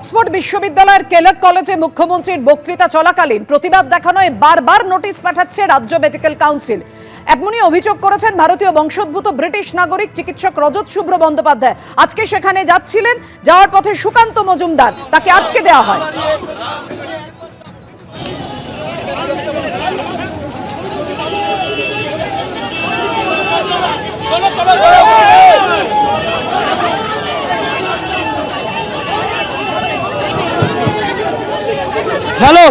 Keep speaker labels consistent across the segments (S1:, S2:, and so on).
S1: Oxford বিশ্ববিদ্যালয়ের কেলক কলেজে মুখ্যমন্ত্রীর বক্তৃতা চলাকালীন প্রতিবাদ দেখানোয় বারবার নোটিশ পাঠাচ্ছে রাজ্য মেডিকেল কাউন্সিল। এমনই অভিযোগ করেছেন ভারতীয় বংশোদ্ভূত ব্রিটিশ নাগরিক চিকিৎসক রজত শুভ্র বন্দ্যোপাধ্যায়। আজকে সেখানে যাচ্ছিলেন, যাওয়ার পথে সুকান্ত মজুমদার, তাকে আটকে দেওয়া হয়।
S2: হ্যালো,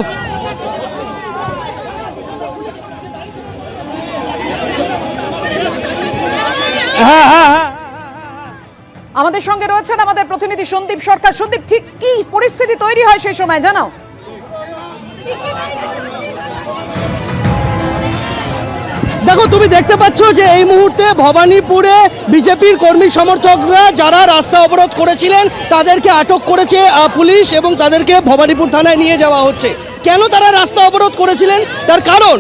S1: আমাদের সঙ্গে রয়েছেন আমাদের প্রতিনিধি সন্দীপ সরকার। সন্দীপ, ঠিক কি পরিস্থিতি তৈরি হয় সেই সময় জানাও।
S2: দেখো, তুমি দেখতে পাচ্ছ যে এই মুহূর্তে ভবানীপুরে বিজেপির কর্মী সমর্থকরা যারা রাস্তা অবরোধ করেছিলেন তাদেরকে আটক করেছে পুলিশ এবং তাদেরকে ভবানীপুর থানায় নিয়ে যাওয়া হচ্ছে। কেন তারা রাস্তা অবরোধ করেছিলেন তার কারণ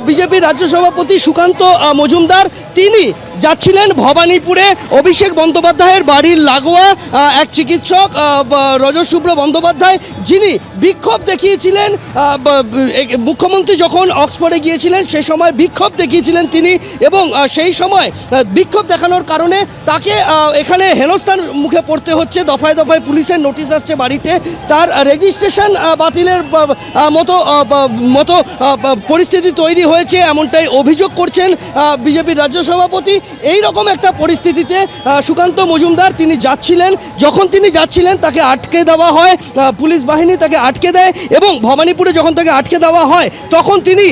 S2: বিজেপি রাজ্য সভাপতি সুকান্ত মজুমদার তিনি যাচ্ছিলেন ভবানীপুরে অভিষেক বন্দ্যোপাধ্যায়ের বাড়ির লাগোয়া এক চিকিৎসক রজত শুভ্র বন্দ্যোপাধ্যায়, যিনি বিক্ষোভ দেখিয়েছিলেন মুখ্যমন্ত্রী যখন অক্সফোর্ডে গিয়েছিলেন সে সময় বিক্ষোভ দেখিয়েছিলেন তিনি, এবং সেই সময় বিক্ষোভ দেখানোর কারণে তাকে এখানে হেনস্থার মুখে পড়তে হচ্ছে। দফায় দফায় পুলিশের নোটিশ আসছে বাড়িতে, তার রেজিস্ট্রেশন বাতিলের মতো পরিস্থিতি তৈরি হয়েছে, এমনটাই অভিযোগ করছেন বিজেপির রাজ্য সভাপতি। এই রকম একটা পরিস্থিতিতে সুকান্ত মজুমদার তিনি যাচ্ছিলেন, যখন তিনি যাচ্ছিলেন তাকে আটকে দেওয়া হয়, পুলিশ বাহিনী তাকে আটকে দেয়, এবং ভবানীপুরে যখন তাকে আটকে দেওয়া হয় তখন তিনি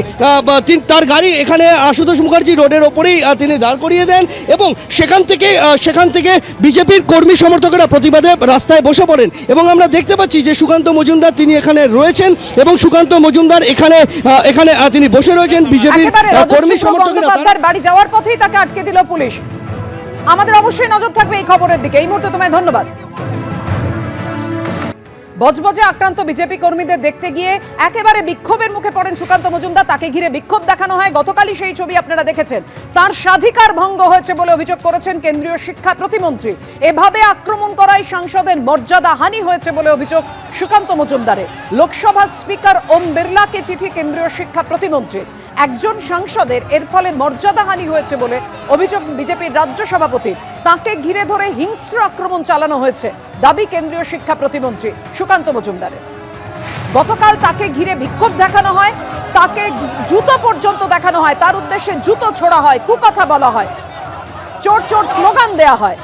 S2: তার গাড়ি এখানে আশুতোষ মুখার্জি রোডের ওপরেই তিনি দাঁড় করিয়ে দেন, এবং সেখান থেকে বিজেপির কর্মী সমর্থকেরা প্রতিবাদে রাস্তায় বসে পড়েন। এবং আমরা দেখতে পাচ্ছি যে সুকান্ত মজুমদার তিনি এখানে রয়েছেন, এবং সুকান্ত মজুমদার এখানে তিনি বসে রয়েছেন। বিজেপির কর্মী সমর্থকেরা
S1: বাড়ি যাওয়ার পথেই তাকে আটকে দিল পুলিশ। আমাদের অবশ্যই নজর থাকবে এই খবরের দিকে। এই মুহূর্তে তোমায় ধন্যবাদ। বজবজে আক্রান্ত বিজেপি কর্মীদের দেখতে গিয়ে একেবারে বিক্ষোভের মুখে পড়েন সুকান্ত মজুমদার। তাকে ঘিরে বিক্ষোভ দেখানো হয়, গতকালই সেই ছবি আপনারা দেখেছেন। তার স্বাধিকার ভঙ্গ হয়েছে বলে অভিযোগ করেছেন কেন্দ্রীয় শিক্ষা প্রতিমন্ত্রী। এভাবে আক্রমণ করায় সাংসদের মর্যাদা হানি হয়েছে বলে অভিযোগ সুকান্ত মজুমদারের। লোকসভা স্পিকার ওম বিড়লাকে চিঠি কেন্দ্রীয় শিক্ষা প্রতিমন্ত্রীর। একজন সাংসদের এর ফলে মর্যাদাহানি হয়েছে বলে অভিযোগ বিজেপির রাজ্য সভাপতি। তাকে ঘিরে ধরে হিংস্র আক্রমণ চালানো হয়েছে দাবি কেন্দ্রীয় শিক্ষা প্রতিমন্ত্রী সুকান্ত মজুমদারের। গতকাল তাকে ঘিরে বিক্ষোভ দেখানো হয়, তাকে জুতো পর্যন্ত দেখানো হয়, তার উদ্দেশ্যে জুতো ছোড়া হয়, কুকথা বলা হয়, চোর চোর স্লোগান দেয়া হয়।